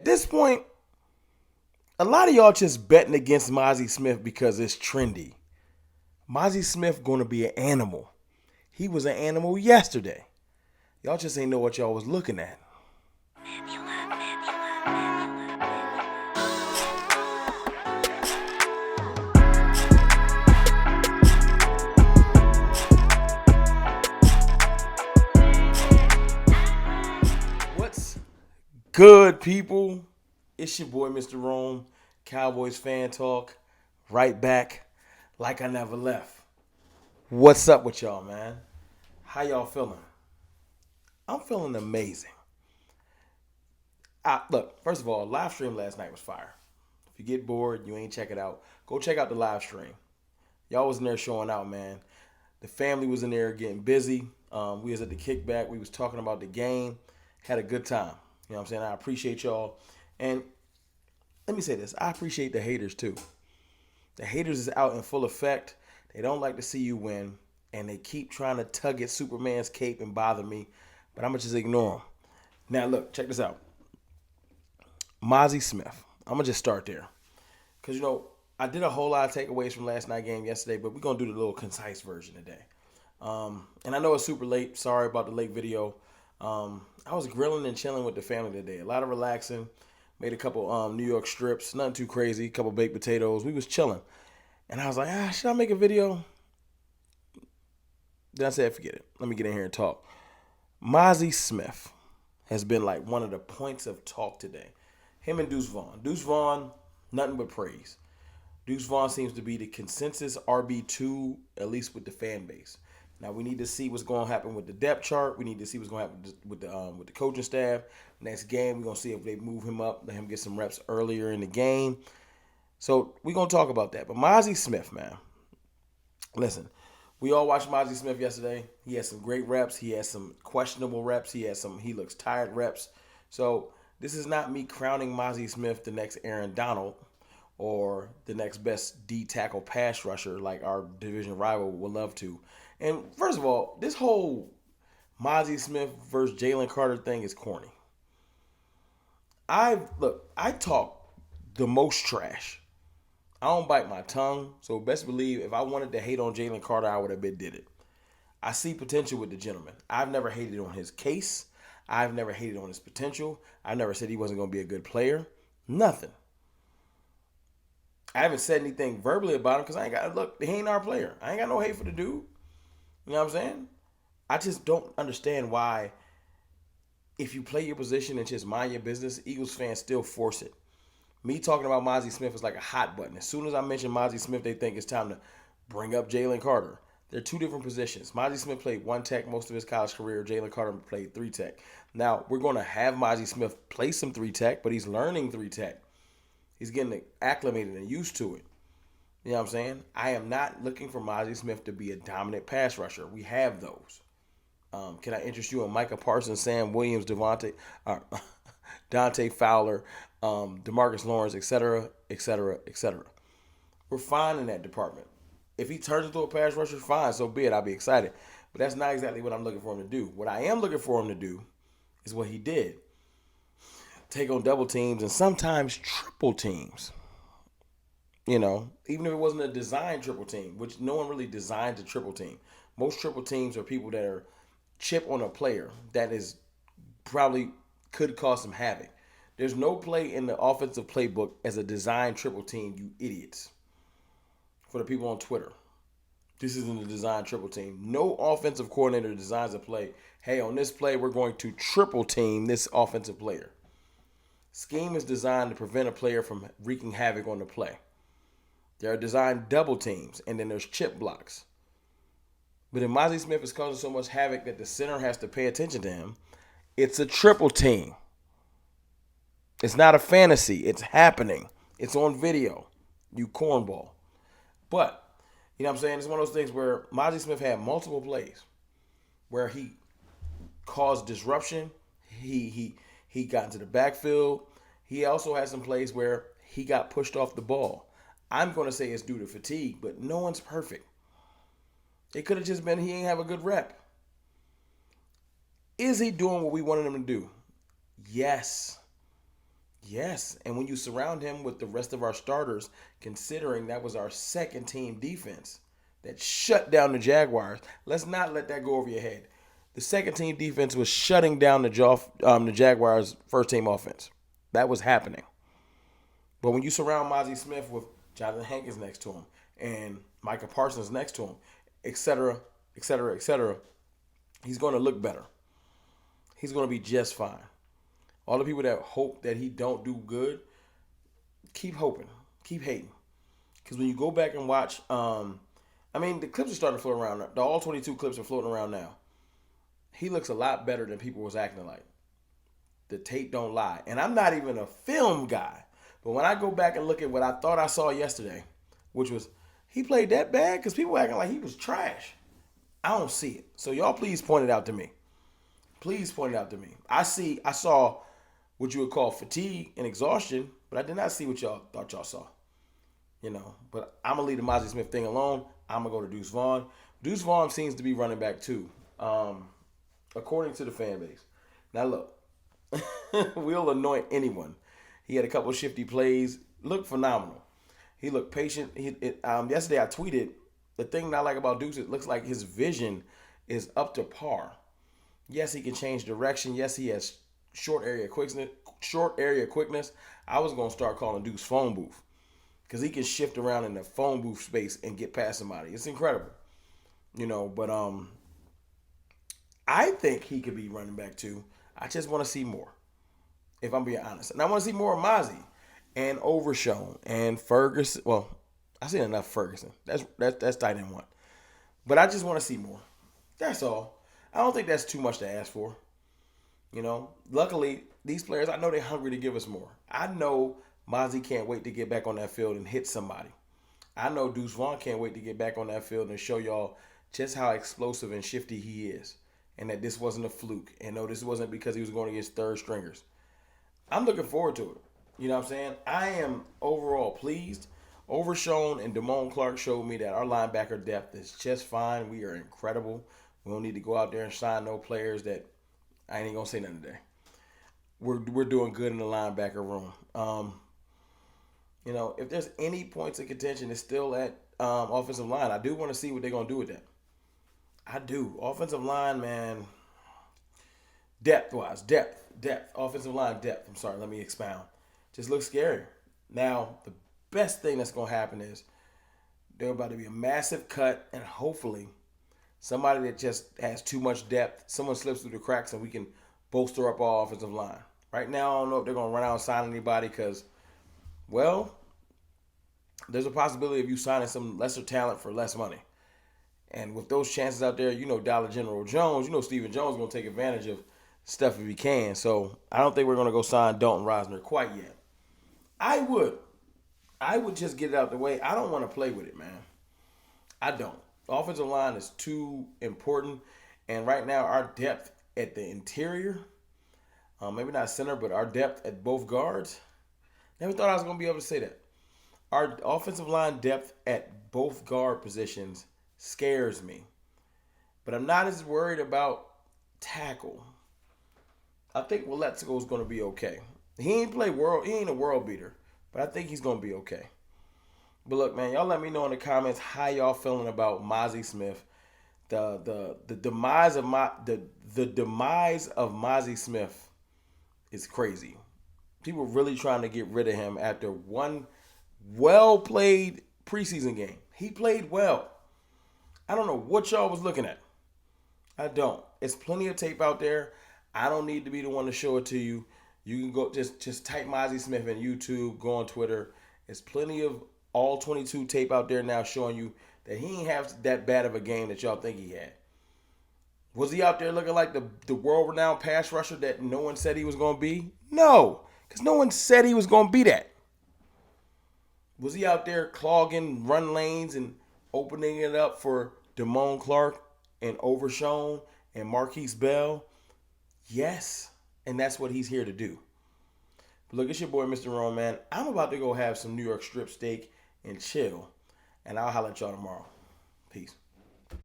At this point, a lot of y'all just betting against Mazi Smith because it's trendy. Mazi Smith gonna be an animal. He was an animal yesterday. Y'all just ain't know what y'all was looking at. What's good, people? It's your boy, Mr. Rome, Cowboys Fan Talk, right back like I never left. What's up with y'all, man? How y'all feeling? I'm feeling amazing. Look, first of all, live stream last night was fire. If you get bored, you ain't check it out, go check out the live stream. Y'all was in there showing out, man. The family was in there getting busy. We was at the kickback. We was talking about the game. Had a good time. You know what I'm saying? I appreciate y'all. And let me say this. I appreciate the haters too. The haters is out in full effect. They don't like to see you win. And they keep trying to tug at Superman's cape and bother me. But I'm going to just ignore them. Now, look, check this out. Mazi Smith. I'm going to just start there. Because, I did a whole lot of takeaways from last night's game yesterday, but we're going to do the little concise version today. And I know it's super late. Sorry about the late video. I was grilling and chilling with the family today. A lot of relaxing. Made a couple New York strips. Nothing too crazy. A couple baked potatoes. We was chilling. And I was like, should I make a video? Then I said, forget it. Let me get in here and talk. Mazi Smith has been like one of the points of talk today. Him and Deuce Vaughn. Deuce Vaughn, nothing but praise. Deuce Vaughn seems to be the consensus RB2, at least with the fan base. Now we need to see what's going to happen with the depth chart. We need to see what's going to happen with the coaching staff. Next game, we're going to see if they move him up, let him get some reps earlier in the game. So we're going to talk about that. But Mazi Smith, man, listen, we all watched Mazi Smith yesterday. He had some great reps. He had some questionable reps. He looks tired reps. So this is not me crowning Mazi Smith the next Aaron Donald or the next best D tackle pass rusher like our division rival would love to. And first of all, this whole Mazi Smith versus Jalen Carter thing is corny. I talk the most trash. I don't bite my tongue, so best believe if I wanted to hate on Jalen Carter, I would have been did it. I see potential with the gentleman. I've never hated on his case. I've never hated on his potential. I've never said he wasn't going to be a good player. Nothing. I haven't said anything verbally about him because he ain't our player. I ain't got no hate for the dude. You know what I'm saying? I just don't understand why, if you play your position and just mind your business, Eagles fans still force it. Me talking about Mazi Smith is like a hot button. As soon as I mention Mazi Smith, they think it's time to bring up Jalen Carter. They're two different positions. Mazi Smith played one tech most of his college career. Jalen Carter played three tech. Now, we're going to have Mazi Smith play some three tech, but he's learning three tech. He's getting acclimated and used to it. You know what I'm saying? I am not looking for Mazi Smith to be a dominant pass rusher. We have those. Can I interest you in Micah Parsons, Sam Williams, Dante Fowler, DeMarcus Lawrence, etc., etc., etc. We're fine in that department. If he turns into a pass rusher, fine, so be it. I'll be excited. But that's not exactly what I'm looking for him to do. What I am looking for him to do is what he did. Take on double teams and sometimes triple teams. Even if it wasn't a designed triple team, which no one really designs a triple team. Most triple teams are people that are chip on a player that is probably could cause some havoc. There's no play in the offensive playbook as a designed triple team, you idiots. For the people on Twitter, this isn't a designed triple team. No offensive coordinator designs a play. Hey, on this play, we're going to triple team this offensive player. Scheme is designed to prevent a player from wreaking havoc on the play. There are designed double teams, and then there's chip blocks. But if Mazi Smith is causing so much havoc that the center has to pay attention to him, it's a triple team. It's not a fantasy. It's happening. It's on video. You cornball. But, you know what I'm saying? It's one of those things where Mazi Smith had multiple plays where he caused disruption. He got into the backfield. He also had some plays where he got pushed off the ball. I'm going to say it's due to fatigue, but no one's perfect. It could have just been he ain't have a good rep. Is he doing what we wanted him to do? Yes. Yes, and when you surround him with the rest of our starters, considering that was our second team defense that shut down the Jaguars, let's not let that go over your head. The second team defense was shutting down the Jaguars' first team offense. That was happening. But when you surround Mazi Smith with Jonathan Hankins next to him and Micah Parsons next to him, et cetera, et cetera, et cetera, he's going to look better. He's going to be just fine. All the people that hope that he don't do good, keep hoping, keep hating. Because when you go back and watch, the clips are starting to float around. The all 22 clips are floating around now. He looks a lot better than people was acting like. The tape don't lie. And I'm not even a film guy. But when I go back and look at what I thought I saw yesterday, which was he played that bad because people acting like he was trash. I don't see it. So y'all please point it out to me. Please point it out to me. I saw what you would call fatigue and exhaustion, but I did not see what y'all thought y'all saw. But I'm going to leave the Mazi Smith thing alone. I'm going to go to Deuce Vaughn. Deuce Vaughn seems to be running back too, according to the fan base. Now look, we'll anoint anyone. He had a couple of shifty plays. Looked phenomenal. He looked patient. Yesterday I tweeted, the thing that I like about Deuce, it looks like his vision is up to par. Yes, he can change direction. Yes, he has short area quickness. I was going to start calling Deuce phone booth because he can shift around in the phone booth space and get past somebody. It's incredible. But I think he could be running back too. I just want to see more, if I'm being honest. And I want to see more of Mazi and Overshown and Ferguson. Well, I've seen enough Ferguson. That's tight end one. But I just want to see more. That's all. I don't think that's too much to ask for. Luckily, these players, I know they're hungry to give us more. I know Mazi can't wait to get back on that field and hit somebody. I know Deuce Vaughn can't wait to get back on that field and show y'all just how explosive and shifty he is. And that this wasn't a fluke. And no, this wasn't because he was going against third stringers. I'm looking forward to it. You know what I'm saying? I am overall pleased. Overshown and Damone Clark showed me that our linebacker depth is just fine. We are incredible. We don't need to go out there and sign no players that I ain't going to say nothing today. We're doing good in the linebacker room. If there's any points of contention, it's still at offensive line. I do want to see what they're going to do with that. I do. Offensive line, man, depth-wise, depth. Offensive line depth. I'm sorry, let me expound. Just looks scary. Now, the best thing that's going to happen is there's about to be a massive cut, and hopefully somebody that just has too much depth, someone slips through the cracks, and we can bolster up our offensive line. Right now, I don't know if they're going to run out and sign anybody because, well, there's a possibility of you signing some lesser talent for less money. And with those chances out there, Dollar General Jones, Stephen Jones is going to take advantage of stuff if he can. So I don't think we're going to go sign Dalton Risner quite yet. I would just get it out the way. I don't want to play with it, man. I don't. Offensive line is too important. And right now, our depth at the interior, maybe not center, but our depth at both guards, never thought I was going to be able to say that. Our offensive line depth at both guard positions scares me. But I'm not as worried about tackle. I think Waletsko is going to be okay. He ain't a world beater, but I think he's going to be okay. But look, man, y'all let me know in the comments how y'all feeling about Mazi Smith. The demise of Mazi Smith is crazy. People really trying to get rid of him after one well-played preseason game. He played well. I don't know what y'all was looking at. I don't. It's plenty of tape out there. I don't need to be the one to show it to you. You can go just type Mazi Smith in YouTube, go on Twitter. There's plenty of all 22 tape out there now showing you that he ain't have that bad of a game that y'all think he had. Was he out there looking like the world-renowned pass rusher that no one said he was going to be? No, because no one said he was going to be that. Was he out there clogging run lanes and opening it up for Damone Clark and Overshown and Marquise Bell? Yes, and that's what he's here to do. But look, it's your boy, Mr. Rome, man. I'm about to go have some New York strip steak and chill, and I'll holler at y'all tomorrow. Peace.